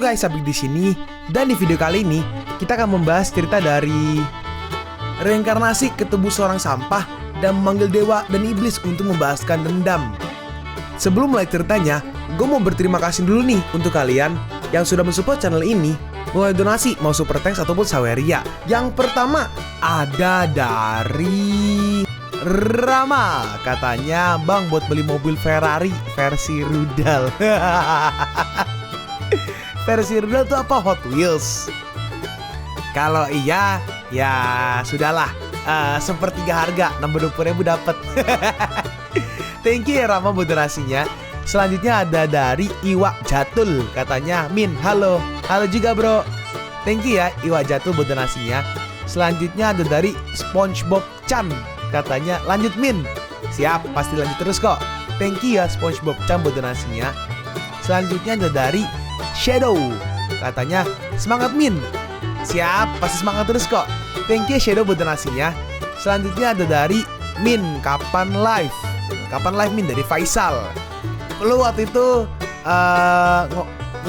guys, Abik di sini. Dan di video kali ini kita akan membahas cerita dari reinkarnasi ketemu seorang sampah dan memanggil dewa dan iblis untuk membahaskan dendam. Sebelum mulai ceritanya, gue mau berterima kasih dulu nih untuk kalian yang sudah mensupport channel ini, mulai donasi mau super thanks ataupun saweria. Yang pertama ada dari Rama, katanya bang buat beli mobil Ferrari versi rudal. Versi rudal itu apa? Hot Wheels. Kalau iya, ya sudahlah, sepertiga harga, 62.000 dapat. Thank you ya Rama buat donasinya. Selanjutnya ada dari Iwa Jatul, katanya Min, halo. Halo juga bro. Thank you ya Iwa Jatul buat donasinya. Selanjutnya ada dari SpongeBob Chan, katanya lanjut Min. Siap, pasti lanjut terus kok. Thank you ya SpongeBob Chan buat donasinya. Selanjutnya ada dari Shadow, katanya semangat Min. Siap, pasti semangat terus kok. Thank you Shadow buat donasinya. Selanjutnya ada dari Min, kapan live? Kapan live Min? Dari Faisal. Lu waktu itu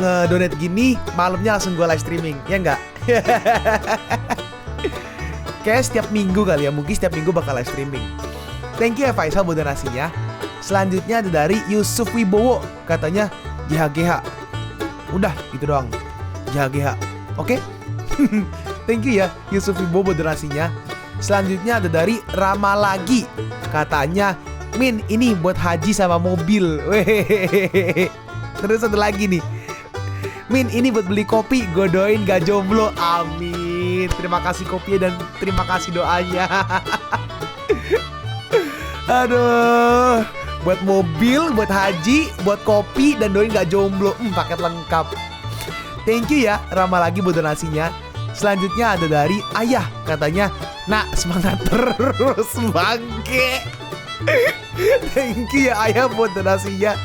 ngedonate gini, malamnya langsung gue live streaming, ya enggak? Kayak setiap minggu kali ya, mungkin setiap minggu bakal live streaming. Thank you ya Faisal buat donasinya. Selanjutnya ada dari Yusuf Wibowo, katanya JHGH. Udah gitu doang, JHGH. Oke? Thank you ya Yusuf Wibowo buat donasinya. Selanjutnya ada dari Rama lagi, katanya Min, ini buat haji sama mobil. Wehehehe. Terus satu lagi nih, Min, ini buat beli kopi, gue doain gak jomblo. Amin. Terima kasih kopinya dan terima kasih doanya. Aduh, buat mobil, buat haji, buat kopi, dan doain gak jomblo. Paket lengkap. Thank you ya Rama lagi buat donasinya. Selanjutnya ada dari Ayah, katanya nak semangat terus bangke. Thank you ya Ayah buat donasinya.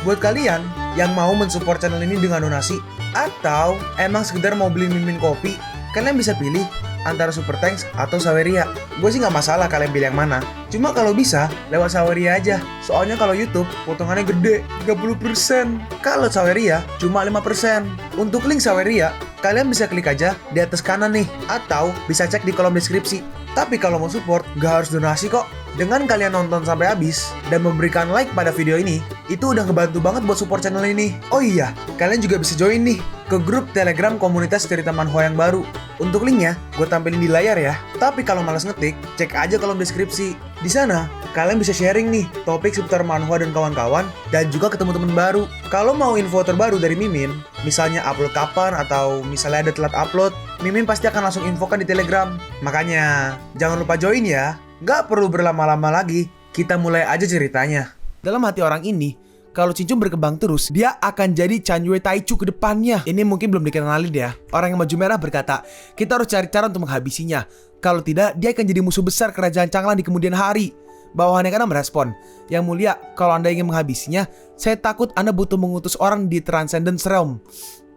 Buat kalian yang mau mensupport channel ini dengan donasi, atau emang sekedar mau beli mimin kopi, kalian bisa pilih antara super thanks atau saweria. Gue sih gak masalah kalian pilih yang mana. Cuma kalau bisa lewat saweria aja. Soalnya kalau YouTube potongannya gede, 30%. Kalau saweria cuma 5%. Untuk link saweria kalian bisa klik aja di atas kanan nih, atau bisa cek di kolom deskripsi. Tapi kalau mau support gak harus donasi kok. Dengan kalian nonton sampai habis dan memberikan like pada video ini, itu udah ngebantu banget buat support channel ini. Oh iya, kalian juga bisa join nih ke grup Telegram komunitas cerita manhwa yang baru. Untuk linknya gue tampilin di layar ya. Tapi kalau malas ngetik, cek aja kolom deskripsi. Di sana kalian bisa sharing nih topik seputar manhwa dan kawan-kawan, dan juga ketemu teman baru. Kalau mau info terbaru dari Mimin, misalnya upload kapan atau misalnya ada telat upload, Mimin pasti akan langsung infokan di Telegram. Makanya jangan lupa join ya. Gak perlu berlama-lama lagi, kita mulai aja ceritanya. Dalam hati orang ini, kalau Cincung berkembang terus, dia akan jadi Chanyue Taichu ke depannya. Ini mungkin belum dikenalin ya. Orang yang baju merah berkata, kita harus cari cara untuk menghabisinya. Kalau tidak, dia akan jadi musuh besar kerajaan Changlan di kemudian hari. Bawahannya karena merespon, yang mulia, kalau Anda ingin menghabisinya, saya takut Anda butuh mengutus orang di Transcendence Realm.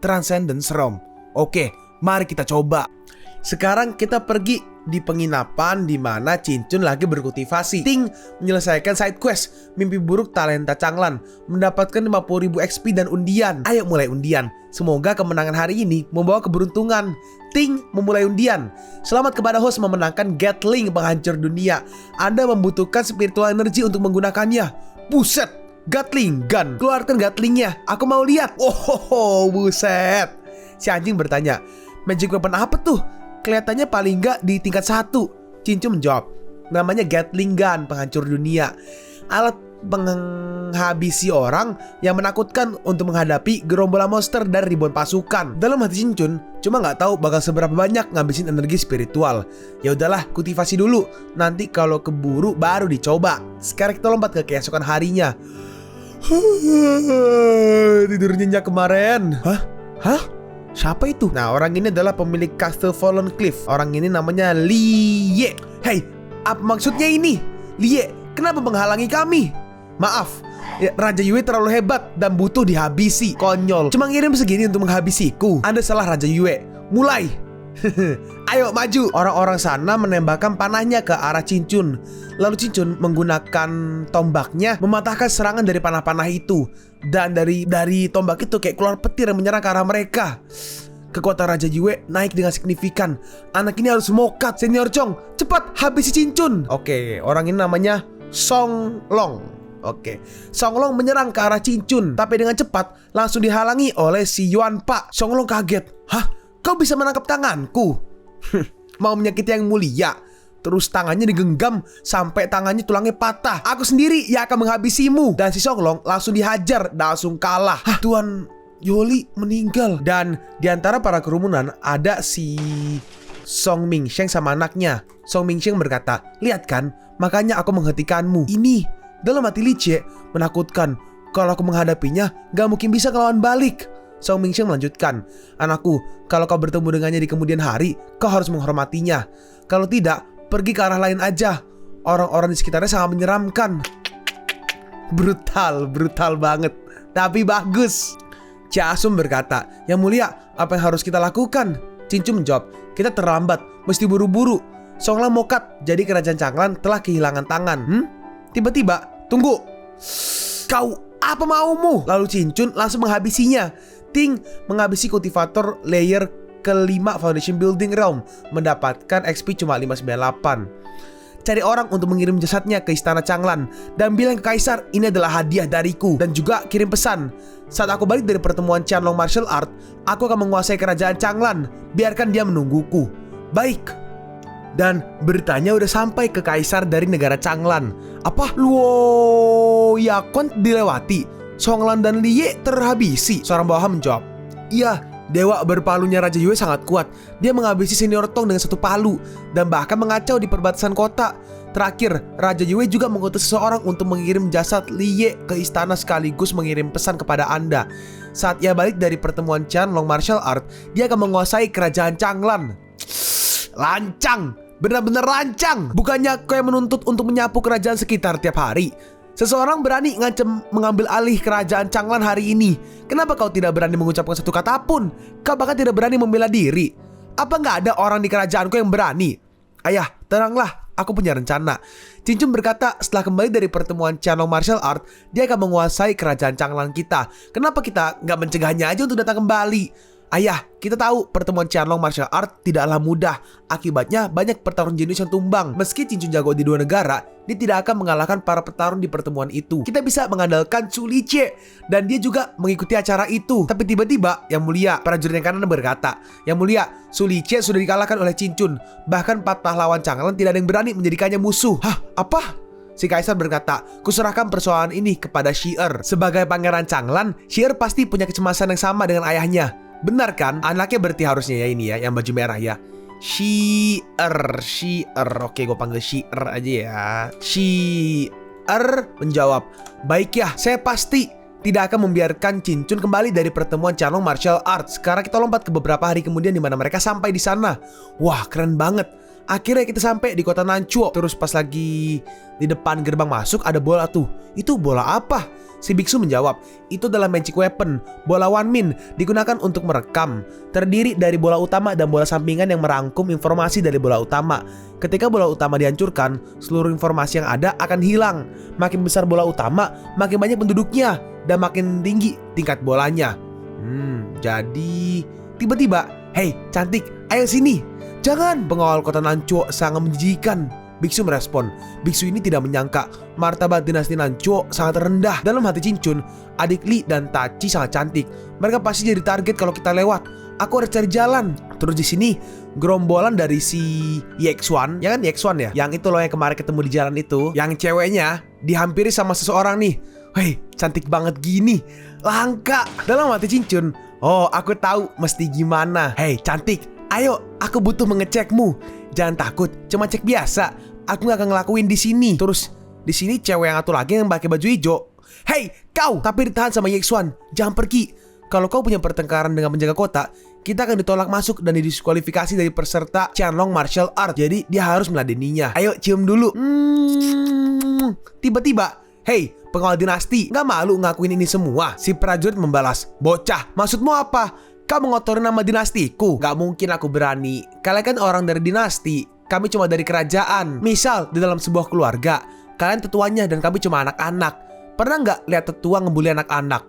Transcendence Realm. Oke, mari kita coba. Sekarang kita pergi di penginapan di mana Cincun lagi berkultivasi. Ting menyelesaikan side quest mimpi buruk talenta Changlan, mendapatkan 50.000 XP dan undian. Ayo mulai undian. Semoga kemenangan hari ini membawa keberuntungan. Ting memulai undian. Selamat kepada host memenangkan Gatling penghancur dunia. Anda membutuhkan spiritual energy untuk menggunakannya. Buset, Gatling gun. Keluarkan Gatlingnya. Aku mau lihat. Oh, buset. Si anjing bertanya, magic weapon apa tuh? Kelihatannya paling nggak di tingkat 1. Cincun menjawab, namanya Gatling gun penghancur dunia. Alat menghabisi orang yang menakutkan untuk menghadapi gerombolan monster dari ribuan pasukan. Dalam hati Cincun, cuma nggak tahu bakal seberapa banyak ngabisin energi spiritual. Ya udahlah, kultivasi dulu. Nanti kalau keburu baru dicoba. Sekarang kita lompat ke keesokan harinya. Tidur nyenyak kemarin. Hah? Siapa itu? Nah, orang ini adalah pemilik Castle Fallen Cliff. Orang ini namanya Lie. Hey, apa maksudnya ini? Lie, kenapa menghalangi kami? Maaf, ya, Raja Yue terlalu hebat dan butuh dihabisi. Konyol, cuma ngirim segini untuk menghabisiku. Anda salah Raja Yue. Mulai. Ayo maju. Orang-orang sana menembakkan panahnya ke arah Cincun. Lalu Cincun menggunakan tombaknya mematahkan serangan dari panah-panah itu. Dan dari tombak itu kayak keluar petir yang menyerang ke arah mereka. Kekuatan Raja Yue naik dengan signifikan. Anak ini harus mokat. Senior Chong, cepat habisi Cincun. Oke, orang ini namanya Song Long. Oke, Song Long menyerang ke arah Cincun, tapi dengan cepat langsung dihalangi oleh si Yuan Pak. Song Long kaget. Hah? Kau bisa menangkap tanganku? Mau menyakiti yang mulia? Terus tangannya digenggam sampai tangannya tulangnya patah. Aku sendiri yang akan menghabisimu. Dan si Song Long langsung dihajar dan langsung kalah. Hah, Tuan Yoli meninggal. Dan diantara para kerumunan ada si Song Mingsheng sama anaknya. Song Mingsheng berkata, lihat kan, makanya aku menghentikanmu. Ini dalam hati Li Jie menakutkan. Kalau aku menghadapinya, gak mungkin bisa ngelawan balik. Song Mingsheng melanjutkan, anakku, kalau kau bertemu dengannya di kemudian hari, kau harus menghormatinya. Kalau tidak, pergi ke arah lain aja. Orang-orang di sekitarnya sangat menyeramkan. Brutal banget. Tapi bagus. Chia Sum berkata, yang mulia, apa yang harus kita lakukan? Cincun menjawab, kita terlambat, mesti buru-buru. Song Lang mokat, jadi kerajaan Changlan telah kehilangan tangan. Tiba-tiba, tunggu. Kau, apa maumu? Lalu Cincun langsung menghabisinya. Ting menghabisi kultivator layer kelima Foundation Building Realm, mendapatkan XP cuma 598. Cari orang untuk mengirim jasadnya ke istana Changlan dan bilang ke Kaisar ini adalah hadiah dariku. Dan juga kirim pesan, saat aku balik dari pertemuan Qianlong Martial Art, aku akan menguasai kerajaan Changlan. Biarkan dia menungguku. Baik. Dan beritanya udah sampai ke Kaisar dari negara Changlan. Apa? Luo Yakon dilewati. Songlan dan Liye terhabisi. Seorang bawahan menjawab, iya, dewa berpalunya Raja Yue sangat kuat. Dia menghabisi Senior Tong dengan satu palu dan bahkan mengacau di perbatasan kota. Terakhir, Raja Yue juga mengutus seseorang untuk mengirim jasad Liye ke istana sekaligus mengirim pesan kepada Anda. Saat ia balik dari pertemuan Qianlong Martial Art, dia akan menguasai kerajaan Changlan. Lancang, benar-benar lancang. Bukannya kau yang menuntut untuk menyapu kerajaan sekitar tiap hari? Seseorang berani ngancam mengambil alih kerajaan Changlan hari ini. Kenapa kau tidak berani mengucapkan satu kata pun? Kau bahkan tidak berani membela diri. Apa nggak ada orang di kerajaanku yang berani? Ayah, tenanglah, aku punya rencana. Cincun berkata setelah kembali dari pertemuan Qianlong Martial Art, dia akan menguasai kerajaan Changlan kita. Kenapa kita nggak mencegahnya aja untuk datang kembali? Ayah, kita tahu pertemuan Qianlong Martial Art tidaklah mudah. Akibatnya banyak petarung jenius yang tumbang. Meski Cincun jago di dua negara, dia tidak akan mengalahkan para petarung di pertemuan itu. Kita bisa mengandalkan Su Licie, dan dia juga mengikuti acara itu. Tapi tiba-tiba, yang mulia, prajurit yang kanan berkata, yang mulia, Su Licie sudah dikalahkan oleh Cincun. Bahkan 4 pahlawan Changlan tidak ada yang berani menjadikannya musuh. Hah? Apa? Si Kaisar berkata, kuserahkan persoalan ini kepada Shi'er. Sebagai pangeran Changlan, Shi'er pasti punya kecemasan yang sama dengan ayahnya. Benar kan? Anaknya berarti harusnya ya ini ya, yang baju merah ya. Shi'er. Oke, gue panggil Shi'er aja ya. Shi'er menjawab, baik ya, saya pasti tidak akan membiarkan Cincun kembali dari pertemuan Qianlong Martial Arts. Sekarang kita lompat ke beberapa hari kemudian di mana mereka sampai di sana. Wah, keren banget. Akhirnya kita sampai di kota Nanchuo. Terus pas lagi di depan gerbang masuk ada bola tuh. Itu bola apa? Si biksu menjawab, itu adalah magic weapon. Bola Wan Min digunakan untuk merekam. Terdiri dari bola utama dan bola sampingan yang merangkum informasi dari bola utama. Ketika bola utama dihancurkan, seluruh informasi yang ada akan hilang. Makin besar bola utama, makin banyak penduduknya dan makin tinggi tingkat bolanya. Jadi tiba-tiba, hei cantik, ayo sini. Jangan, pengawal kota Nanchuo sangat menjijikan. Biksu merespon, biksu ini tidak menyangka martabat dinasti Nanchuo sangat rendah. Dalam hati Cincun, adik Li dan Tachi sangat cantik. Mereka pasti jadi target kalau kita lewat. Aku harus cari jalan. Terus di sini gerombolan dari si Yexuan, ya kan Yexuan ya? Yang itu loh yang kemarin ketemu di jalan itu, yang ceweknya dihampiri sama seseorang nih. Hei, cantik banget gini. Langka. Dalam hati Cincun, oh aku tahu mesti gimana. Hei cantik, ayo aku butuh mengecekmu. Jangan takut, cuma cek biasa. Aku gak akan ngelakuin di sini. Terus di sini cewek yang satu lagi yang pakai baju hijau. Hei, kau! Tapi ditahan sama Yexuan. Jangan pergi. Kalau kau punya pertengkaran dengan penjaga kota, kita akan ditolak masuk dan didiskualifikasi dari peserta Qianlong Martial Art. Jadi dia harus meladeninya. Ayo cium dulu. Tiba-tiba, hei pengawal dinasti, gak malu ngakuin ini semua? Si prajurit membalas, bocah, maksudmu apa? Kau mengotori nama dinastiku? Gak mungkin aku berani. Kalian kan orang dari dinasti. Kami cuma dari kerajaan. Misal di dalam sebuah keluarga, kalian tetuanya dan kami cuma anak-anak. Pernah nggak lihat tetua ngebully anak-anak?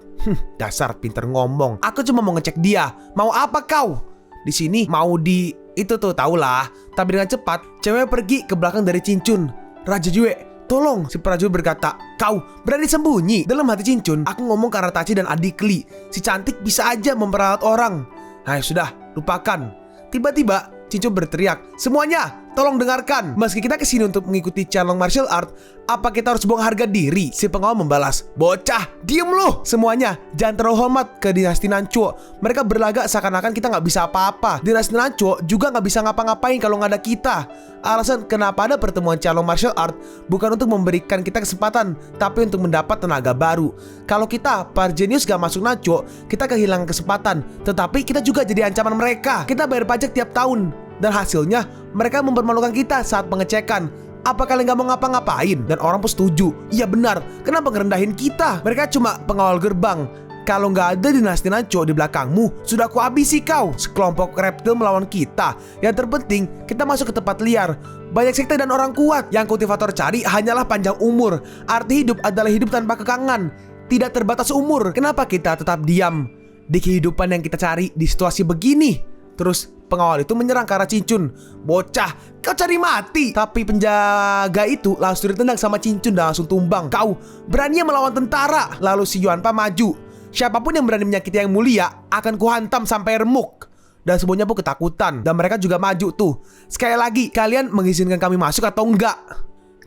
Dasar pinter ngomong. Aku cuma mau ngecek dia. Mau apa kau? Di sini mau di itu tuh, tahulah. Tapi dengan cepat cewek pergi ke belakang dari Cincun. Raja Jue, tolong, si prajurit berkata. Kau berani sembunyi? Dalam hati Cincun, aku ngomong karena Taci dan Adikli. Si cantik bisa aja memperalat orang. Hai sudah, lupakan. Tiba-tiba Cincun berteriak, semuanya tolong dengarkan. Meski kita kesini untuk mengikuti Chanlong Martial Art, apa kita harus buang harga diri? Si pengawal membalas, bocah, diem lu. Semuanya jangan terlalu hormat ke dinasti Nancuo. Mereka berlagak seakan-akan kita nggak bisa apa-apa. Dinasti Nancuo juga nggak bisa ngapa-ngapain kalau nggak ada kita. Alasan kenapa ada pertemuan Chanlong Martial Art bukan untuk memberikan kita kesempatan, tapi untuk mendapat tenaga baru. Kalau kita, para jenius gak masuk Nancuo, kita kehilangan kesempatan. Tetapi kita juga jadi ancaman mereka. Kita bayar pajak tiap tahun, dan hasilnya mereka mempermalukan kita saat pengecekan. Apa kalian gak mau ngapa-ngapain? Dan orang pun setuju. Iya benar, kenapa ngerendahin kita? Mereka cuma pengawal gerbang. Kalau nggak ada dinasti Nancuo di belakangmu, sudah aku habisi kau. Sekelompok reptil melawan kita. Yang terpenting, kita masuk ke tempat liar. Banyak sekte dan orang kuat. Yang kultivator cari hanyalah panjang umur. Arti hidup adalah hidup tanpa kekangan, tidak terbatas umur. Kenapa kita tetap diam di kehidupan yang kita cari di situasi begini? Terus pengawal itu menyerang ke arah Cincun. Bocah, kau cari mati. Tapi penjaga itu langsung ditendang sama Cincun dan langsung tumbang. Kau beraninya melawan tentara. Lalu si Yuanpa maju. Siapapun yang berani menyakiti yang mulia akan kuhantam sampai remuk. Dan semuanya pun ketakutan. Dan mereka juga maju tuh. Sekali lagi, kalian mengizinkan kami masuk atau enggak?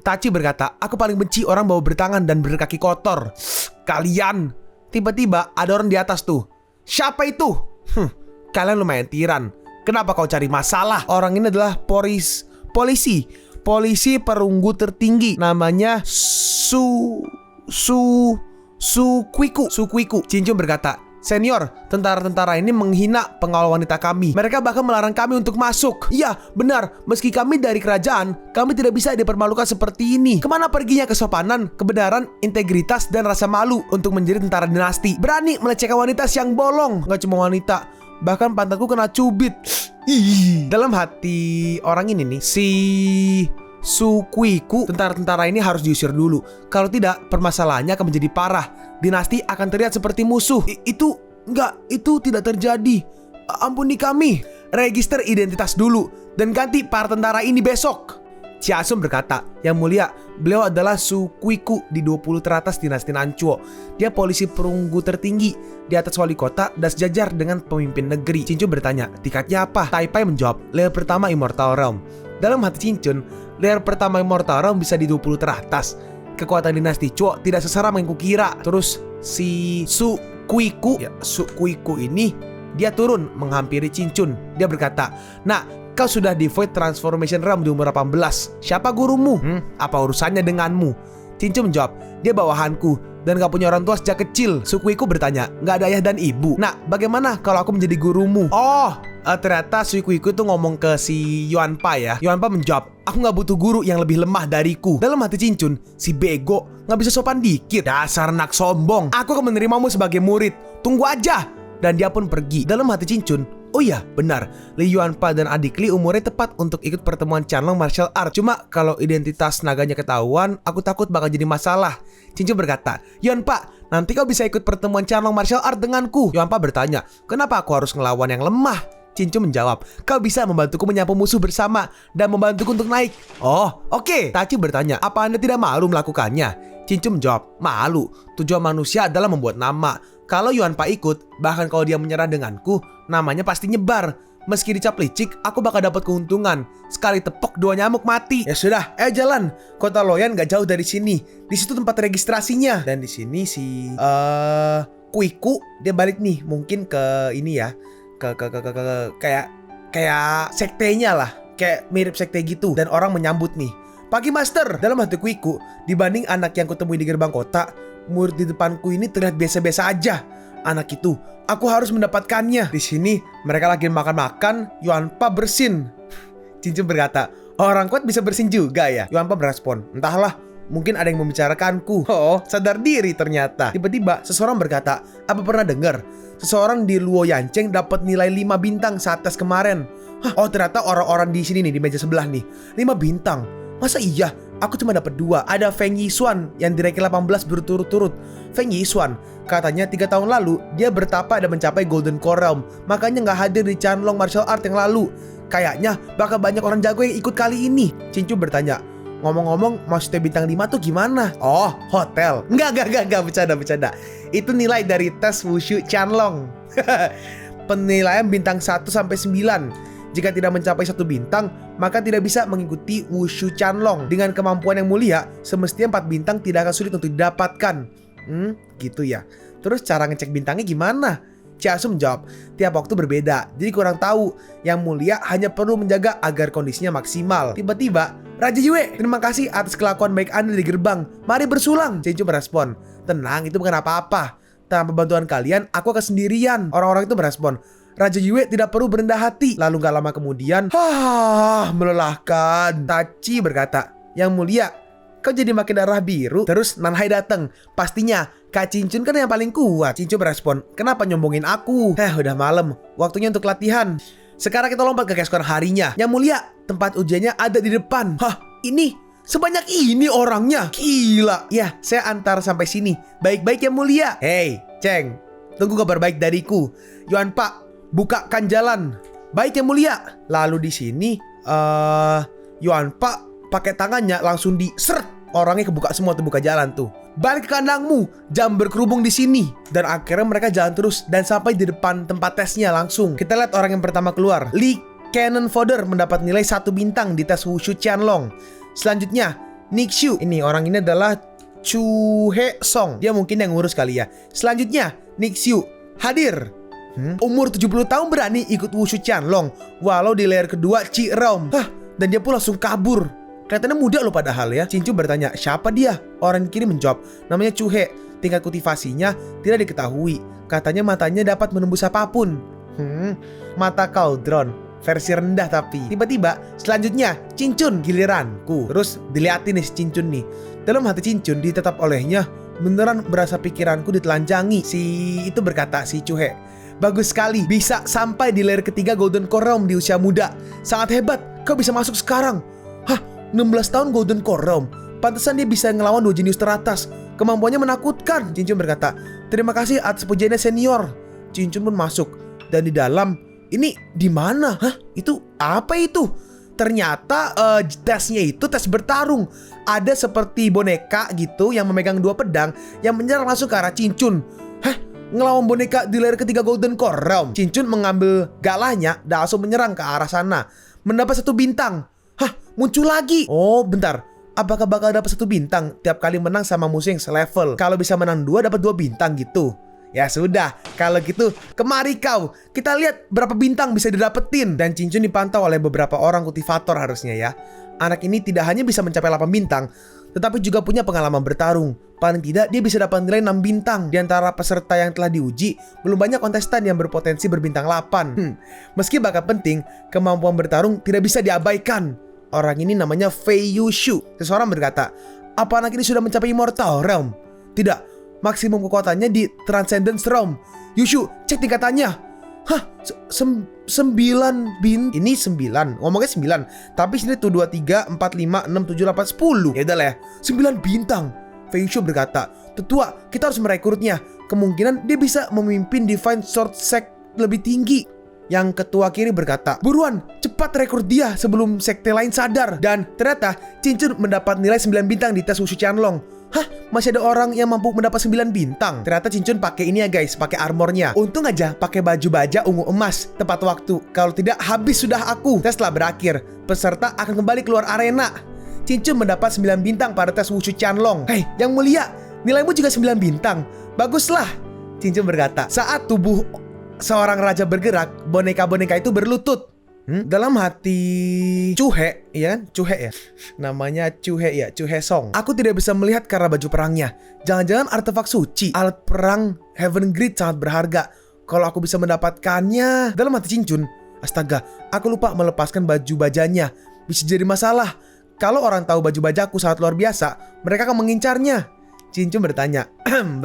Taci berkata, aku paling benci orang bawa bertangan dan berkaki kotor. Kalian. Tiba-tiba ada orang di atas tuh. Siapa itu? Kalian lumayan tiran. Kenapa kau cari masalah? Orang ini adalah polisi perunggu tertinggi. Namanya Sukuiku. Cincun berkata, senior, tentara-tentara ini menghina pengawal wanita kami. Mereka bahkan melarang kami untuk masuk. Iya, benar. Meski kami dari kerajaan, kami tidak bisa dipermalukan seperti ini. Kemana perginya kesopanan, kebenaran, integritas, dan rasa malu untuk menjadi tentara dinasti? Berani melecehkan wanita siang bolong. Gak cuma wanita, bahkan pantatku kena cubit. Dalam hati orang ini nih, si Sukuiku, tentara-tentara ini harus diusir dulu. Kalau tidak, permasalahannya akan menjadi parah. Dinasti akan terlihat seperti musuh. Itu tidak terjadi. Ampuni kami. Register identitas dulu dan ganti para tentara ini besok. Chiasum berkata, yang mulia, beliau adalah Sukuiku di 20 teratas dinasti Nancuo. Dia polisi perunggu tertinggi di atas wali kota dan sejajar dengan pemimpin negeri. Cincun bertanya, tingkatnya apa? Taipai menjawab, layer pertama Immortal Realm. Dalam hati Cincun, layer pertama Immortal Realm bisa di 20 teratas. Kekuatan dinasti Chuo tidak seseram yang kukira. Terus si Sukuiku ini, dia turun menghampiri Cincun. Dia berkata, nah, kau sudah di Void Transformation Realm di umur 18. Siapa gurumu? Apa urusannya denganmu? Cincun menjawab, dia bawahanku dan gak punya orang tua sejak kecil. Sukuiku bertanya, gak ada ayah dan ibu. Nah, bagaimana kalau aku menjadi gurumu? Ternyata Sukuiku itu ngomong ke si Yuanpa ya. Yuanpa menjawab, aku gak butuh guru yang lebih lemah dariku. Dalam hati Cincun, si bego gak bisa sopan dikit. Dasar anak sombong. Aku akan menerimamu sebagai murid. Tunggu aja. Dan dia pun pergi. Dalam hati Cincun, oh iya, benar. Li Yuanpa dan adik Li umurnya tepat untuk ikut pertemuan Chanlong Martial Art. Cuma kalau identitas naganya ketahuan, aku takut bakal jadi masalah. Cincun berkata, Yuanpa, nanti kau bisa ikut pertemuan Chanlong Martial Art denganku. Yuanpa bertanya, kenapa aku harus ngelawan yang lemah? Cincun menjawab, kau bisa membantuku menyapu musuh bersama dan membantuku untuk naik. Oh, oke. Taci bertanya, apa Anda tidak malu melakukannya? Cincun menjawab, malu. Tujuan manusia adalah membuat nama. Kalau Yuanpa ikut, bahkan kalau dia menyerah denganku, namanya pasti nyebar. Meski dicap licik, aku bakal dapat keuntungan. Sekali tepok 2 nyamuk mati. Ya sudah, jalan. Kota Loyan gak jauh dari sini. Di situ tempat registrasinya. Dan di sini si Kuiku dia balik nih, mungkin ke ini ya. Kayak sektenya lah. Kayak mirip sekte gitu. Dan orang menyambut nih. Pagi Master. Dalam hati Kuiku, dibanding anak yang kutemui di gerbang kota, murid di depanku ini terlihat biasa-biasa aja. Anak itu, aku harus mendapatkannya. Di sini mereka lagi makan-makan. Yuanpa bersin. Cincin berkata, orang kuat bisa bersin juga ya? Yuanpa berespon, entahlah, Mungkin ada yang membicarakanku. Oh, sadar diri ternyata. Tiba-tiba seseorang berkata, apa pernah dengar seseorang di Luo Yancheng dapat nilai 5 bintang saat tes kemarin? Hah, oh ternyata orang-orang di sini nih, di meja sebelah nih, 5 bintang. Masa iya? Aku cuma dapat 2. Ada Feng Yixuan yang di ranking 18 berturut-turut. Feng Yixuan katanya 3 tahun lalu dia bertapa dan mencapai Golden Core Realm, makanya nggak hadir di Chanlong Martial Art yang lalu. Kayaknya bakal banyak orang jago yang ikut kali ini. Cincu bertanya, ngomong-ngomong maksudnya bintang 5 tuh gimana? Oh, hotel. Enggak, bercanda. Itu nilai dari tes Wushu Chanlong. Penilaian bintang 1 sampai 9. Jika tidak mencapai 1 bintang, maka tidak bisa mengikuti Wushu Chanlong. Dengan kemampuan yang mulia, semestinya 4 bintang tidak akan sulit untuk didapatkan. Gitu ya. Terus cara ngecek bintangnya gimana? Chiasu menjawab, tiap waktu berbeda, jadi kurang tahu. Yang mulia hanya perlu menjaga agar kondisinya maksimal. Tiba-tiba, Raja Yue, terima kasih atas kelakuan baik Anda di gerbang. Mari bersulang. Cincu merespon, tenang, itu bukan apa-apa. Tanpa bantuan kalian, aku akan sendirian. Orang-orang itu merespon, Raja Yue tidak perlu berendah hati. Lalu gak lama kemudian, melelahkan. Tachi berkata, yang mulia, kau jadi makin darah biru. Terus Nanhai datang. Pastinya Kak Cincun kan yang paling kuat. Cincu berespon, kenapa nyombongin aku? Udah malam, waktunya untuk latihan. Sekarang kita lompat ke keesokan harinya. Yang mulia, tempat ujiannya ada di depan. Ini sebanyak ini orangnya. Gila. Ya, saya antar sampai sini. Baik-baik yang mulia. Hei, Cheng, tunggu kabar baik dariku. Yuan Pak, bukakan jalan. Baik yang mulia. Lalu di sini Yuan Pak pakai tangannya langsung seret. Orangnya kebuka semua tuh, buka jalan tuh. Balik ke kandangmu, jam berkerubung di sini. Dan akhirnya mereka jalan terus dan sampai di depan tempat tesnya langsung. Kita lihat orang yang pertama keluar. Lee Cannon Fodder mendapat nilai 1 bintang di tes Wushu Chanlong. Selanjutnya Nixu. Ini orang ini adalah Chu He Song. Dia mungkin yang ngurus kali ya. Selanjutnya Nixu hadir. Umur 70 tahun berani ikut Wushu Chanlong, walau di layer kedua Chi Realm. Dan dia pun langsung kabur. Kelihatannya muda loh padahal ya. Cincu bertanya, siapa dia? Orang kiri menjawab, namanya Chu He. Tingkat kultivasinya tidak diketahui. Katanya matanya dapat menembus apapun. Mata kaldron, versi rendah tapi. Tiba-tiba selanjutnya Cincun, giliranku. Terus dilihatin nih si Cincun nih. Dalam hati Cincun ditetap olehnya, beneran berasa pikiranku ditelanjangi. Si itu berkata, si Chu He, bagus sekali, bisa sampai di layer ketiga Golden Core Realm di usia muda. Sangat hebat, kau bisa masuk sekarang. 16 tahun Golden Core Realm. Pantesan dia bisa ngelawan 2 jenius teratas. Kemampuannya menakutkan. Cincun berkata, terima kasih atas pujiannya senior. Cincun pun masuk. Dan di dalam, ini di mana? Itu apa itu? Ternyata tesnya itu tes bertarung. Ada seperti boneka gitu yang memegang 2 pedang yang menyerang langsung ke arah Cincun. Ngelawan boneka di layer ketiga Golden Core Realm. Cincun mengambil galahnya dan langsung menyerang ke arah sana. Mendapat 1 bintang. Muncul lagi. Oh bentar, apakah bakal dapat 1 bintang tiap kali menang sama musuh yang selevel? Kalau bisa menang 2 dapat 2 bintang gitu. Ya sudah, kalau gitu kemari kau. Kita lihat berapa bintang bisa didapetin. Dan Cincun dipantau oleh beberapa orang kultivator harusnya ya. Anak ini tidak hanya bisa mencapai 8 bintang, tetapi juga punya pengalaman bertarung. Paling tidak dia bisa dapat nilai 6 bintang. Di antara peserta yang telah diuji, belum banyak kontestan yang berpotensi berbintang 8. Meski bakat penting, kemampuan bertarung tidak bisa diabaikan. Orang ini namanya Fei Yushu. Seseorang berkata, apa anak ini sudah mencapai Immortal Realm? Tidak, maksimum kekuatannya di Transcendence Realm. Yushu, cek tingkatannya. 9 bintang. Ini 9, ngomongnya 9. Tapi sini tuh 2, 3, 4, 5, 6, 7, 8, 10. Ya udah lah ya, 9 bintang. Fei Yushu berkata, tetua, kita harus merekrutnya. Kemungkinan dia bisa memimpin Divine Sword Sect lebih tinggi. Yang ketua kiri berkata, buruan, cepat rekrut dia sebelum sekte lain sadar. Dan ternyata Cincun mendapat nilai 9 bintang di tes Wushu Chanlong. Masih ada orang yang mampu mendapat 9 bintang. Ternyata Cincun pakai ini ya guys, pakai armornya. Untung aja pakai baju baja ungu emas tepat waktu. Kalau tidak habis sudah aku. Tes telah berakhir. Peserta akan kembali keluar arena. Cincun mendapat 9 bintang pada tes Wushu Chanlong. Hei, yang mulia, nilaimu juga 9 bintang. Baguslah. Cincun berkata, saat tubuh seorang raja bergerak, boneka-boneka itu berlutut. Dalam hati Chu He, ya kan? Chu He ya. Namanya Chu He ya, Chu He Song. Aku tidak bisa melihat karena baju perangnya. Jangan-jangan artefak suci. Alat perang Heaven Grid sangat berharga. Kalau aku bisa mendapatkannya. Dalam hati Cincun, astaga, aku lupa melepaskan baju bajanya. Bisa jadi masalah Kalau orang tahu baju bajaku sangat luar biasa, mereka akan mengincarnya. Cincun bertanya,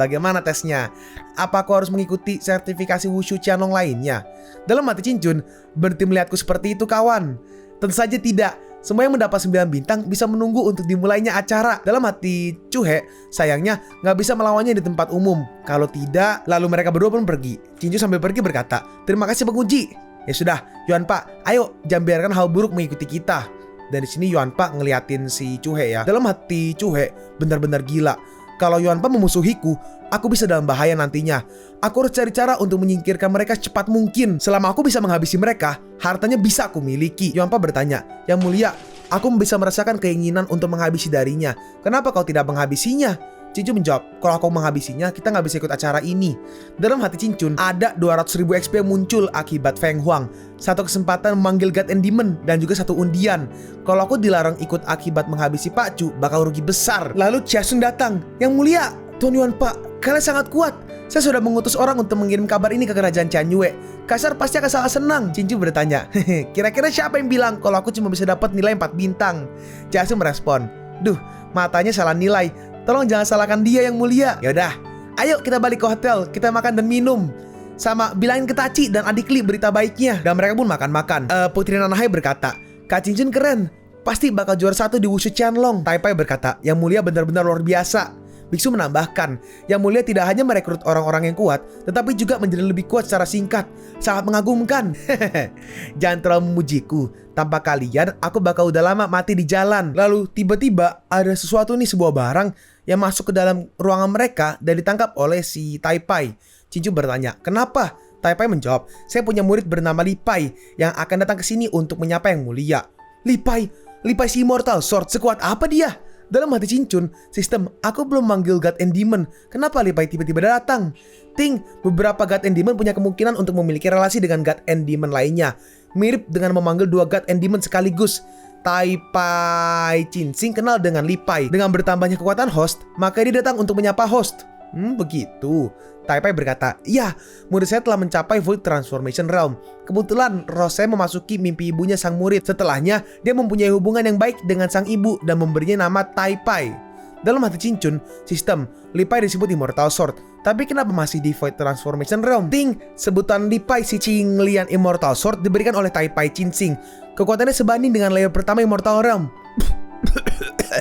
bagaimana tesnya? Apa aku harus mengikuti sertifikasi Wushu Qianlong lainnya? Dalam hati Cincun, berhenti melihatku seperti itu kawan. Tentu saja tidak. Semua yang mendapat 9 bintang bisa menunggu untuk dimulainya acara. Dalam hati Cuhe, sayangnya nggak bisa melawannya di tempat umum. Kalau tidak, lalu mereka berdua pun pergi. Cincun sambil pergi berkata, terima kasih penguji. Ya sudah, Yuan Pak, ayo jangan biarkan hal buruk mengikuti kita. Dan di sini Yuan Pak ngeliatin si Cuhe ya. Dalam hati Cuhe benar-benar gila. Kalau Yuan Pak memusuhiku, aku bisa dalam bahaya nantinya. Aku harus cari cara untuk menyingkirkan mereka secepat mungkin. Selama aku bisa menghabisi mereka, hartanya bisa aku miliki. Yuan Pak bertanya, Yang Mulia, aku bisa merasakan keinginan untuk menghabisi darinya. Kenapa kau tidak menghabisinya? Cincun menjawab, kalau aku menghabisinya, kita nggak bisa ikut acara ini. Dalam hati Cincun, ada 200.000 XP yang muncul akibat Feng Huang. Satu kesempatan memanggil God and Demon, dan juga satu undian. Kalau aku dilarang ikut akibat menghabisi Pak Chu, bakal rugi besar. Lalu Chiasung datang. Yang Mulia, Tuan Yuan Pak, kalian sangat kuat. Saya sudah mengutus orang untuk mengirim kabar ini ke kerajaan Tianyue. Kaisar pasti akan sangat senang. Cincun bertanya, kira-kira siapa yang bilang kalau aku cuma bisa dapat nilai 4 bintang? Chiasung merespon, duh, matanya salah nilai. Tolong jangan salahkan dia Yang Mulia. Yaudah, ayo kita balik ke hotel, kita makan dan minum. Sama bilangin ke Tachi dan adik Li berita baiknya. Dan mereka pun makan-makan. Putri Nanahai berkata, Kak Cincin keren, pasti bakal juara 1 di Wushu Qianlong. Tai Pai berkata, Yang Mulia benar-benar luar biasa. Biksu menambahkan, Yang Mulia tidak hanya merekrut orang-orang yang kuat, tetapi juga menjadi lebih kuat secara singkat. Sangat mengagumkan. Jangan terlalu memujiku. Tanpa kalian, aku bakal udah lama mati di jalan. Lalu tiba-tiba ada sesuatu nih, sebuah barang yang masuk ke dalam ruangan mereka dan ditangkap oleh si Tai Pai. Cincun bertanya, kenapa? Tai Pai menjawab, saya punya murid bernama Li Pai yang akan datang ke sini untuk menyapa Yang Mulia. Li Pai si Immortal Sword, sekuat apa dia? Dalam hati Cincun, sistem, aku belum manggil God and Demon. Kenapa Li Pai tiba-tiba datang? Ting, beberapa God and Demon punya kemungkinan untuk memiliki relasi dengan God and Demon lainnya. Mirip dengan memanggil 2 God and Demon sekaligus. Tai Pai Cincin kenal dengan Li Pai. Dengan bertambahnya kekuatan host, maka dia datang untuk menyapa host. Begitu. Tai Pai berkata, iya, murid saya telah mencapai Void Transformation Realm. Kebetulan roh saya memasuki mimpi ibunya sang murid. Setelahnya, dia mempunyai hubungan yang baik dengan sang ibu dan memberinya nama Tai Pai. Dalam hati Cincun, sistem, Li Pai disebut Immortal Sword. Tapi kenapa masih di Void Transformation Realm? Ting, sebutan Li Pai si Qinglian Immortal Sword diberikan oleh Tai Pai Cincin. Kekuatannya sebanding dengan layer pertama Immortal Realm.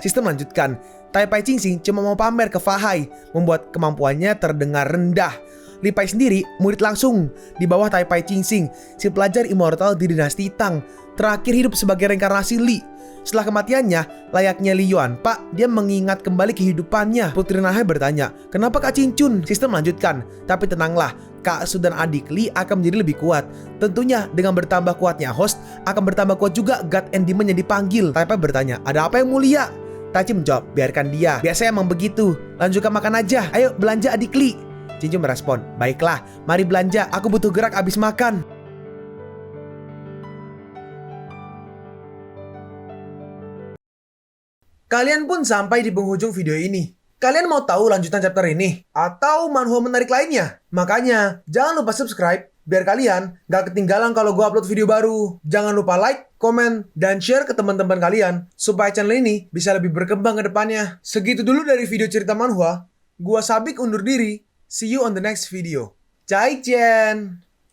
Sistem lanjutkan, Tai Pai Cincin cuma mau pamer ke Fahai, membuat kemampuannya terdengar rendah. Li Pai sendiri murid langsung di bawah Tai Pai Cincin, si pelajar immortal di dinasti Tang, terakhir hidup sebagai reinkarnasi Li. Setelah kematiannya, layaknya Li Yuan Pak, dia mengingat kembali kehidupannya. Putri Nanahai bertanya, kenapa Kak Cincun? Sistem lanjutkan, tapi tenanglah, Kak Su dan adik Li akan menjadi lebih kuat. Tentunya dengan bertambah kuatnya host, akan bertambah kuat juga God and Demon yang dipanggil. Tai Pai bertanya, ada apa Yang Mulia? Tachi menjawab, biarkan dia, biasanya emang begitu. Lanjutkan makan aja, ayo belanja adik Li. Cincun merespon, baiklah, mari belanja, aku butuh gerak abis makan. Kalian pun sampai di penghujung video ini. Kalian mau tahu lanjutan chapter ini? Atau manhwa menarik lainnya? Makanya, jangan lupa subscribe, biar kalian gak ketinggalan kalau gue upload video baru. Jangan lupa like, komen, dan share ke teman-teman kalian, supaya channel ini bisa lebih berkembang ke depannya. Segitu dulu dari video cerita manhwa. Gua Sabik undur diri. See you on the next video. Zaijian!